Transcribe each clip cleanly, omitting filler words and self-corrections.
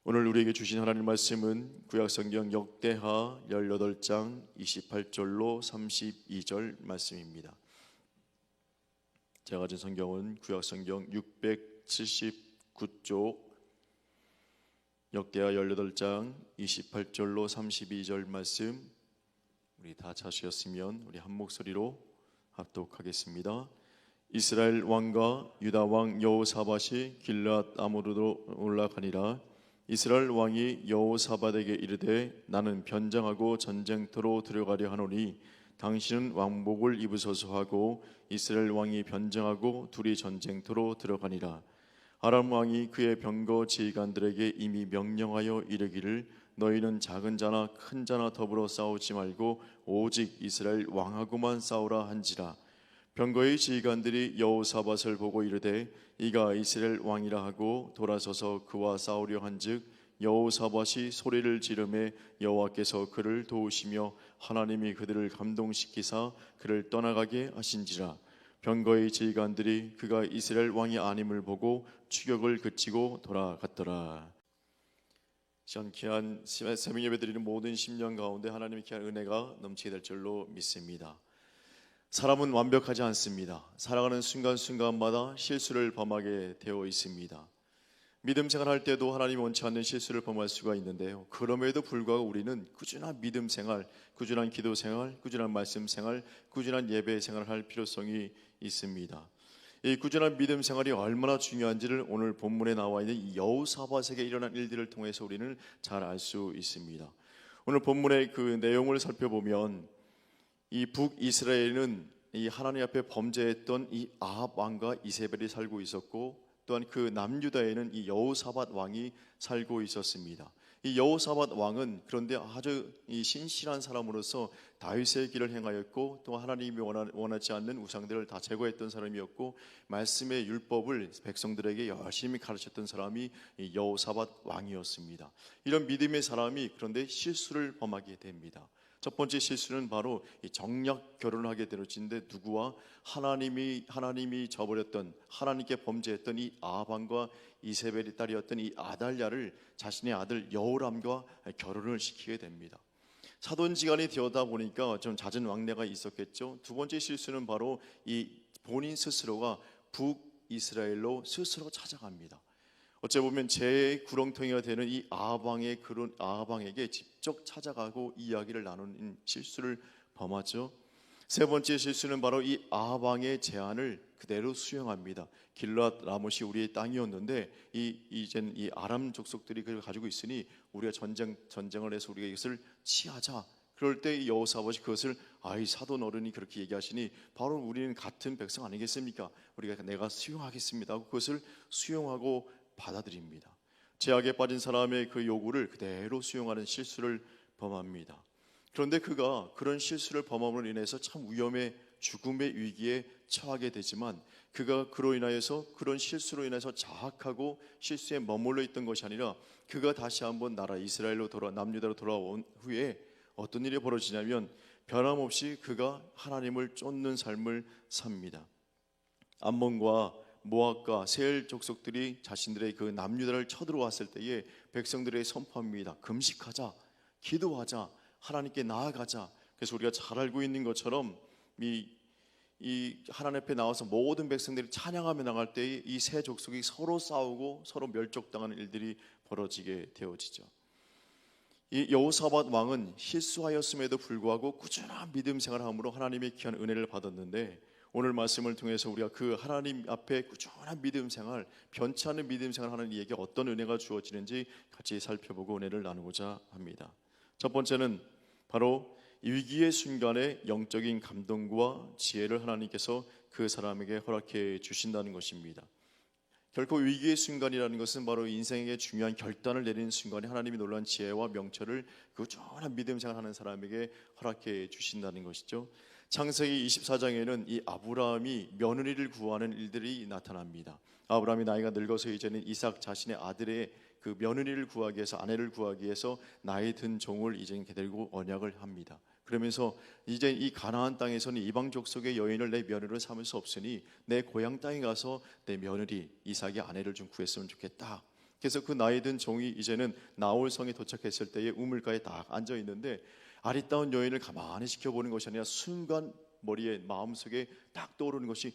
오늘 우리에게 주신 하나님 말씀은 구약성경 역대하 18장 28절로 32절 말씀입니다. 제가 가진 성경은 구약성경 679쪽 역대하 18장 28절로 32절 말씀, 우리 다 찾으셨으면 우리 한 목소리로 합독하겠습니다. 이스라엘 왕과 유다 왕 여호사밧이 길앗 아모르로 올라가니라. 이스라엘 왕이 여호사밧에게 이르되 나는 변장하고 전쟁터로 들어가려 하노니 당신은 왕복을 입으소서 하고 이스라엘 왕이 변장하고 둘이 전쟁터로 들어가니라. 아람 왕이 그의 병거 지휘관들에게 이미 명령하여 이르기를 너희는 작은 자나 큰 자나 더불어 싸우지 말고 오직 이스라엘 왕하고만 싸우라 한지라. 병거의 지휘관들이 여호사밧을 보고 이르되 이가 이스라엘 왕이라 하고 돌아서서 그와 싸우려 한즉 여호사밧이 소리를 지르매 여호와께서 그를 도우시며 하나님이 그들을 감동시키사 그를 떠나가게 하신지라. 병거의 지휘관들이 그가 이스라엘 왕이 아님을 보고 추격을 그치고 돌아갔더라. 귀한 새벽 예배 드리는 모든 심령 가운데 하나님의 귀한 은혜가 넘치게 될 줄로 믿습니다. 사람은 완벽하지 않습니다. 살아가는 순간순간마다 실수를 범하게 되어 있습니다. 믿음 생활할 때도 하나님이 원치 않는 실수를 범할 수가 있는데요, 그럼에도 불구하고 우리는 꾸준한 믿음 생활, 꾸준한 기도 생활, 꾸준한 말씀 생활, 꾸준한 예배 생활을 할 필요성이 있습니다. 이 꾸준한 믿음 생활이 얼마나 중요한지를 오늘 본문에 나와 있는 이 여호사밧에게 일어난 일들을 통해서 우리는 잘 알 수 있습니다. 오늘 본문의 그 내용을 살펴보면 이 북이스라엘은 이 하나님 앞에 범죄했던 이 아합 왕과 이세벨이 살고 있었고, 또한 그 남유다에는 이 여호사밧 왕이 살고 있었습니다. 이 여호사밧 왕은 그런데 아주 이 신실한 사람으로서 다윗의 길을 행하였고, 또 하나님이 원하지 않는 우상들을 다 제거했던 사람이었고, 말씀의 율법을 백성들에게 열심히 가르쳤던 사람이 이 여호사밧 왕이었습니다. 이런 믿음의 사람이 그런데 실수를 범하게 됩니다. 첫 번째 실수는 바로 이 정략 결혼을 하게 되어지는데, 누구와 하나님이 저버렸던, 하나님께 범죄했던 이 아합 왕과 이세벨의 딸이었던 이 아달랴를 자신의 아들 여호람과 결혼을 시키게 됩니다. 사돈지간이 되어다 보니까 좀 잦은 왕래가 있었겠죠. 두 번째 실수는 바로 이 본인 스스로가 북이스라엘로 스스로 찾아갑니다. 어째 보면 제 구렁텅이가 되는 이 아합왕에게 직접 찾아가고 이야기를 나누는 실수를 범하죠. 세 번째 실수는 바로 이 아합왕의 제안을 그대로 수용합니다. 길앗 라못이 우리의 땅이었는데 이젠 이 아람 족속들이 그걸 가지고 있으니 우리가 전쟁을 해서 우리가 이것을 취하자. 그럴 때 여호사밧이 그것을 이 사돈 어른이 그렇게 얘기하시니 바로 우리는 같은 백성 아니겠습니까? 내가 수용하겠습니다 하고 그것을 수용하고 받아들입니다. 죄악에 빠진 사람의 그 요구를 그대로 수용하는 실수를 범합니다. 그런데 그가 그런 실수를 범함으로 인해서 참 위험의 죽음의 위기에 처하게 되지만, 그가 그런 실수로 인해서 자학하고 실수에 머물러 있던 것이 아니라 그가 다시 한번 나라 이스라엘로 남유다로 돌아온 후에 어떤 일이 벌어지냐면, 변함없이 그가 하나님을 쫓는 삶을 삽니다. 암몬과 모압과 세일 족속들이 자신들의 그 남유다를 쳐들어왔을 때에 백성들에게 선포합니다. 금식하자, 기도하자, 하나님께 나아가자. 그래서 우리가 잘 알고 있는 것처럼 이 하나님 앞에 나와서 모든 백성들이 찬양하며 나갈 때에 이 세 족속이 서로 싸우고 서로 멸족당하는 일들이 벌어지게 되어지죠. 이 여호사밧 왕은 실수하였음에도 불구하고 꾸준한 믿음 생활함으로 하나님의 귀한 은혜를 받았는데, 오늘 말씀을 통해서 우리가 그 하나님 앞에 꾸준한 믿음 생활, 변치 않는 믿음 생활 하는 이에게 어떤 은혜가 주어지는지 같이 살펴보고 은혜를 나누고자 합니다. 첫 번째는 바로 위기의 순간에 영적인 감동과 지혜를 하나님께서 그 사람에게 허락해 주신다는 것입니다. 결코 위기의 순간이라는 것은 바로 인생의 중요한 결단을 내리는 순간에 하나님이 놀라운 지혜와 명철을 꾸준한 믿음 생활하는 사람에게 허락해 주신다는 것이죠. 창세기 24장에는 이 아브라함이 며느리를 구하는 일들이 나타납니다. 아브라함이 나이가 늙어서 이제는 이삭 자신의 아들의 그 며느리를 구하기 위해서, 아내를 구하기 위해서 나이 든 종을 이제 데리고 언약을 합니다. 그러면서 이제 이 가나안 땅에서는 이방 족속의 여인을 내 며느리로 삼을 수 없으니 내 고향 땅에 가서 내 며느리 이삭의 아내를 좀 구했으면 좋겠다. 그래서 그 나이 든 종이 이제는 나홀 성에 도착했을 때에 우물가에 딱 앉아 있는데 아리따운 여인을 가만히 지켜보는 것이 아니라 순간 머리에 마음속에 딱 떠오르는 것이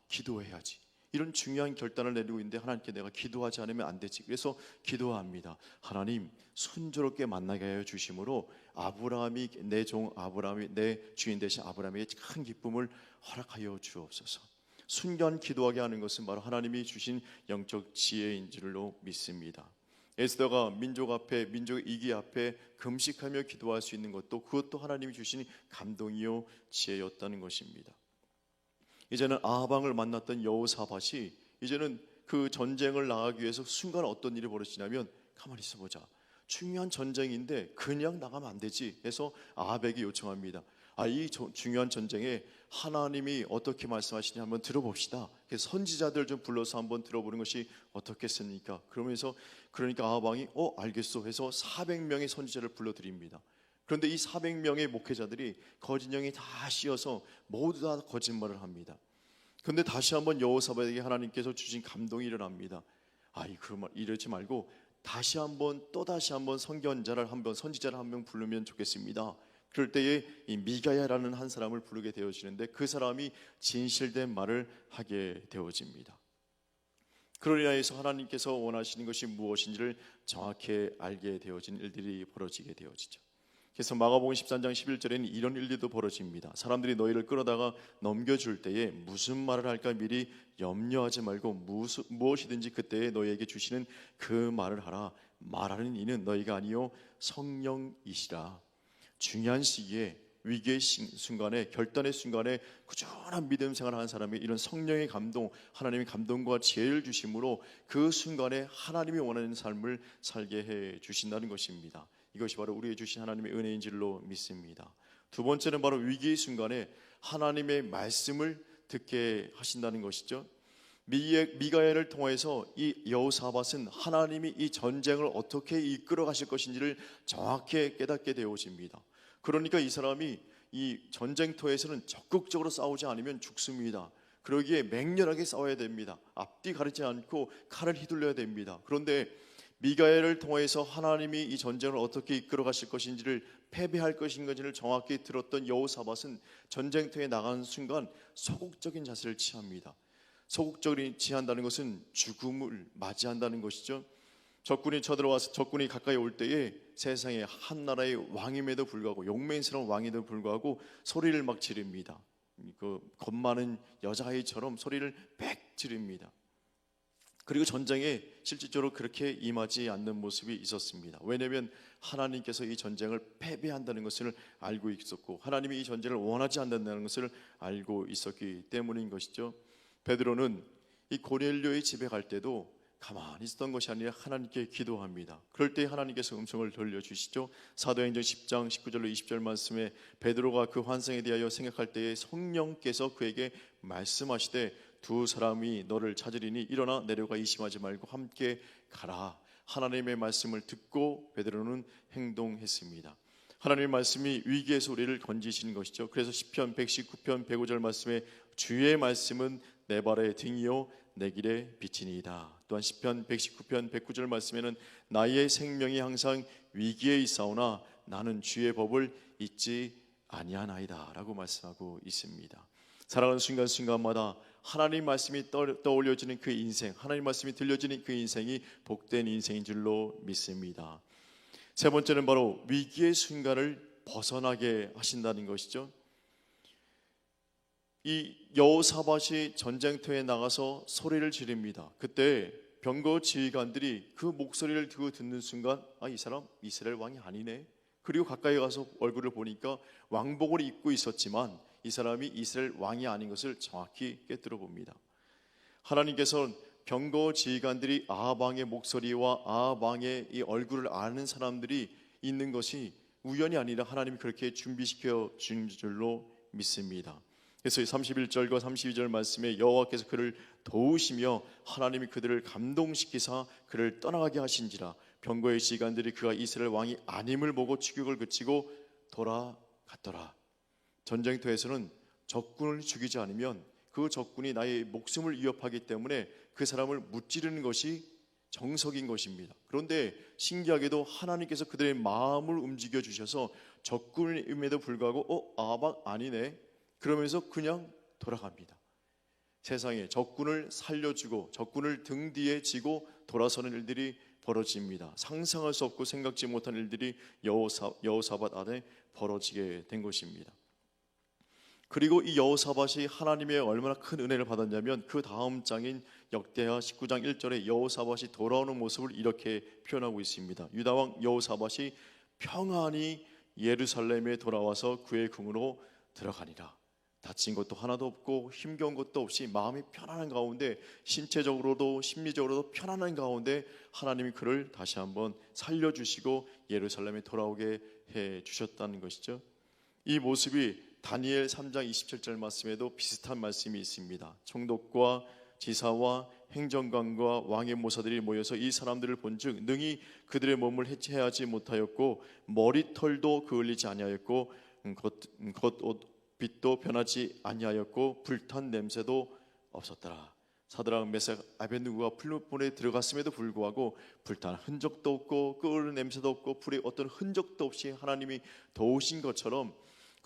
기도해야지. 이런 중요한 결단을 내리고 있는데 하나님께 내가 기도하지 않으면 안 되지. 그래서 기도합니다. 하나님 순조롭게 만나게 하여 주심으로 아브라함이 내 종 아브라함이 내 주인 되신 아브라함에게 큰 기쁨을 허락하여 주옵소서. 순간 기도하게 하는 것은 바로 하나님이 주신 영적 지혜인 줄로 믿습니다. 에스더가 민족 앞에 민족의 이기 앞에 금식하며 기도할 수 있는 것도 그것도 하나님이 주신 감동이요 지혜였다는 것입니다. 이제는 아방을 만났던 여호사밧이 이제는 그 전쟁을 나가기 위해서 순간 어떤 일이 벌어지냐면 가만히 있어보자. 중요한 전쟁인데 그냥 나가면 안 되지 해서 아합에게 요청합니다. 이 중요한 전쟁에 하나님이 어떻게 말씀하시냐 한번 들어봅시다. 그래서 선지자들 좀 불러서 한번 들어보는 것이 어떻겠습니까? 그러니까 아합 왕이 알겠소 해서 400명의 선지자를 불러드립니다. 그런데 이 400명의 목회자들이 거짓령이 다 씌어서 모두 다 거짓말을 합니다. 그런데 다시 한번 여호사밧에게 하나님께서 주신 감동이 일어납니다. 이러지 말고 또다시 한번 선지자를 한 명 부르면 좋겠습니다. 그럴 때에 이 미가야라는 한 사람을 부르게 되어지는데 그 사람이 진실된 말을 하게 되어집니다. 그로 인하여서 하나님께서 원하시는 것이 무엇인지를 정확히 알게 되어진 일들이 벌어지게 되어지죠. 그래서 마가복음 13장 11절에는 이런 일들도 벌어집니다. 사람들이 너희를 끌어다가 넘겨줄 때에 무슨 말을 할까 미리 염려하지 말고 무엇이든지 그때에 너희에게 주시는 그 말을 하라. 말하는 이는 너희가 아니요 성령이시라. 중요한 시기에 위기의 순간에 결단의 순간에 꾸준한 믿음 생활을 하는 사람이 이런 성령의 감동, 하나님의 감동과 지혜를 주심으로 그 순간에 하나님이 원하는 삶을 살게 해 주신다는 것입니다. 이것이 바로 우리에게 주신 하나님의 은혜인 줄로 믿습니다. 두 번째는 바로 위기의 순간에 하나님의 말씀을 듣게 하신다는 것이죠. 미가야를 통해서 이 여호사밧은 하나님이 이 전쟁을 어떻게 이끌어 가실 것인지를 정확히 깨닫게 되어집니다. 그러니까 이 사람이 이 전쟁터에서는 적극적으로 싸우지 않으면 죽습니다. 그러기에 맹렬하게 싸워야 됩니다. 앞뒤 가리지 않고 칼을 휘둘러야 됩니다. 그런데 미가야를 통해서 하나님이 이 전쟁을 어떻게 이끌어 가실 것인지를 패배할 것인지를 정확히 들었던 여호사밧은 전쟁터에 나가는 순간 소극적인 자세를 취합니다. 소극적인 취한다는 것은 죽음을 맞이한다는 것이죠. 적군이 쳐들어와서 적군이 가까이 올 때에 세상에 한 나라의 왕임에도 불구하고 용맹스러운 왕임에도 불구하고 소리를 막 지릅니다. 그 겁 많은 여자아이처럼 소리를 빽 지릅니다. 그리고 전쟁에 실질적으로 그렇게 임하지 않는 모습이 있었습니다. 왜냐하면 하나님께서 이 전쟁을 패배한다는 것을 알고 있었고 하나님이 이 전쟁을 원하지 않는다는 것을 알고 있었기 때문인 것이죠. 베드로는 이 고넬료의 집에 갈 때도 가만히 있었던 것이 아니라 하나님께 기도합니다. 그럴 때 하나님께서 음성을 돌려주시죠. 사도행전 10장 19절로 20절 말씀에 베드로가 그 환상에 대하여 생각할 때에 성령께서 그에게 말씀하시되 두 사람이 너를 찾으리니 일어나 내려가 의심하지 말고 함께 가라. 하나님의 말씀을 듣고 베드로는 행동했습니다. 하나님의 말씀이 위기에서 우리를 건지시는 것이죠. 그래서 시편 119편 105절 말씀에 주의 말씀은 내 발의 등이요 내 길의 빛이니이다. 또한 시편 119편 109절 말씀에는 나의 생명이 항상 위기에 있사오나 나는 주의 법을 잊지 아니하나이다 라고 말씀하고 있습니다. 살아가는 순간순간마다 하나님 말씀이 떠올려지는 그 인생, 하나님 말씀이 들려지는 그 인생이 복된 인생인 줄로 믿습니다. 세 번째는 바로 위기의 순간을 벗어나게 하신다는 것이죠. 이 여호사밧이 전쟁터에 나가서 소리를 지릅니다. 그때 병거 지휘관들이 그 목소리를 듣는 순간 이 사람 이스라엘 왕이 아니네. 그리고 가까이 가서 얼굴을 보니까 왕복을 입고 있었지만 이 사람이 이스라엘 왕이 아닌 것을 정확히 깨뜨려 봅니다. 하나님께서는 병거 지휘관들이 아합 왕의 목소리와 아합 왕의 이 얼굴을 아는 사람들이 있는 것이 우연이 아니라 하나님이 그렇게 준비시켜 준 줄로 믿습니다. 그래서 31절과 32절 말씀에 여호와께서 그를 도우시며 하나님이 그들을 감동시키사 그를 떠나가게 하신지라. 병거의 지휘관들이 그가 이스라엘 왕이 아님을 보고 추격을 그치고 돌아갔더라. 전쟁터에서는 적군을 죽이지 않으면 그 적군이 나의 목숨을 위협하기 때문에 그 사람을 무찌르는 것이 정석인 것입니다. 그런데 신기하게도 하나님께서 그들의 마음을 움직여 주셔서 적군임에도 불구하고 아박 아니네 그러면서 그냥 돌아갑니다. 세상에 적군을 살려주고 적군을 등 뒤에 지고 돌아서는 일들이 벌어집니다. 상상할 수 없고 생각지 못한 일들이 여호사밧 안에 벌어지게 된 것입니다. 그리고 이 여호사밧이 하나님의 얼마나 큰 은혜를 받았냐면 그 다음 장인 역대하 19장 1절에 여호사밧이 돌아오는 모습을 이렇게 표현하고 있습니다. 유다왕 여호사밧이 평안히 예루살렘에 돌아와서 그의 궁으로 들어가니라. 다친 것도 하나도 없고 힘겨운 것도 없이 마음이 편안한 가운데 신체적으로도 심리적으로도 편안한 가운데 하나님이 그를 다시 한번 살려주시고 예루살렘에 돌아오게 해주셨다는 것이죠. 이 모습이 다니엘 3장 27절 말씀에도 비슷한 말씀이 있습니다. 총독과 지사와 행정관과 왕의 모사들이 모여서 이 사람들을 본즉 능히 그들의 몸을 해체하지 못하였고 머리털도 그을리지 아니하였고 겉옷 빛도 변하지 아니하였고 불탄 냄새도 없었더라. 사드락 메삭 아벳느고가 풀무불에 들어갔음에도 불구하고 불탄 흔적도 없고 끓는 냄새도 없고 불의 어떤 흔적도 없이 하나님이 도우신 것처럼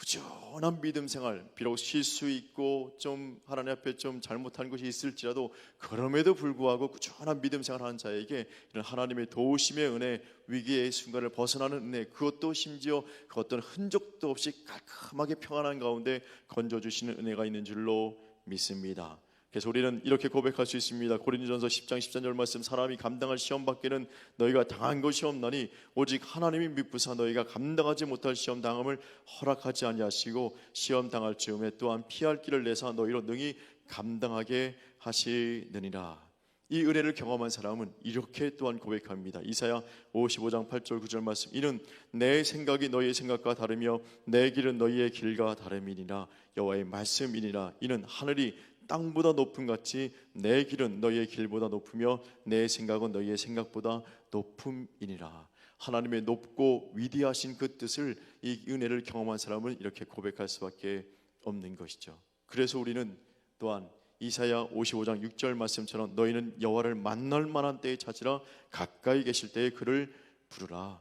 꾸준한 믿음 생활, 비록 실수 있고 좀 하나님 앞에 좀 잘못한 것이 있을지라도 그럼에도 불구하고 꾸준한 믿음 생활하는 자에게 이런 하나님의 도우심의 은혜, 위기의 순간을 벗어나는 은혜, 그것도 심지어 그 어떤 흔적도 없이 깔끔하게 평안한 가운데 건져주시는 은혜가 있는 줄로 믿습니다. 그래서 우리는 이렇게 고백할 수 있습니다. 고린도전서 10장 13절 말씀, 사람이 감당할 시험 밖에는 너희가 당한 것이 없나니 오직 하나님이 미쁘사 너희가 감당하지 못할 시험 당함을 허락하지 아니하시고 시험 당할 즈음에 또한 피할 길을 내사 너희로 능히 감당하게 하시느니라. 이 은혜를 경험한 사람은 이렇게 또한 고백합니다. 이사야 55장 8절 9절 말씀, 이는 내 생각이 너희의 생각과 다르며 내 길은 너희의 길과 다름이니라. 여호와의 말씀이니라. 이는 하늘이 땅보다 높음 같이 내 길은 너희의 길보다 높으며 내 생각은 너희의 생각보다 높음이니라. 하나님의 높고 위대하신 그 뜻을, 이 은혜를 경험한 사람은 이렇게 고백할 수밖에 없는 것이죠. 그래서 우리는 또한 이사야 55장 6절 말씀처럼 너희는 여호와를 만날 만한 때에 찾으라, 가까이 계실 때에 그를 부르라.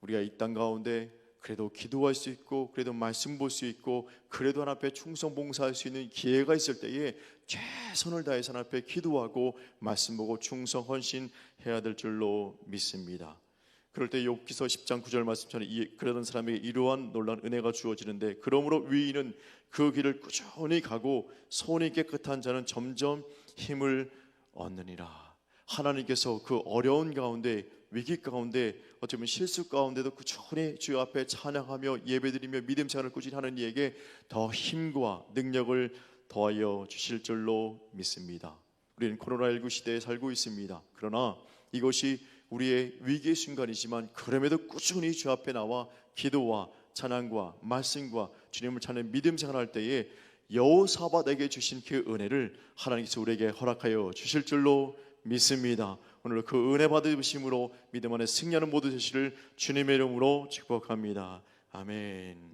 우리가 이 땅 가운데 그래도 기도할 수 있고 그래도 말씀 볼 수 있고 그래도 하나님 앞에 충성 봉사할 수 있는 기회가 있을 때에 최선을 다해서 하나님 앞에 기도하고 말씀 보고 충성 헌신해야 될 줄로 믿습니다. 그럴 때 욥기서 10장 9절 말씀처럼 그러던 사람에게 이러한 놀라운 은혜가 주어지는데, 그러므로 위인은 그 길을 꾸준히 가고 손이 깨끗한 자는 점점 힘을 얻느니라. 하나님께서 그 어려운 가운데, 위기 가운데, 어쩌면 실수 가운데도 꾸준히 주 앞에 찬양하며 예배드리며 믿음 생활을 꾸준히 하는 이에게 더 힘과 능력을 더하여 주실 줄로 믿습니다. 우리는 코로나19 시대에 살고 있습니다. 그러나 이것이 우리의 위기의 순간이지만 그럼에도 꾸준히 주 앞에 나와 기도와 찬양과 말씀과 주님을 찾는 믿음 생활할 때에 여호사밧에게 주신 그 은혜를 하나님께서 우리에게 허락하여 주실 줄로 믿습니다. 오늘 그 은혜 받으심으로 믿음 안에 승리하는 모두 되시를 주님의 이름으로 축복합니다. 아멘.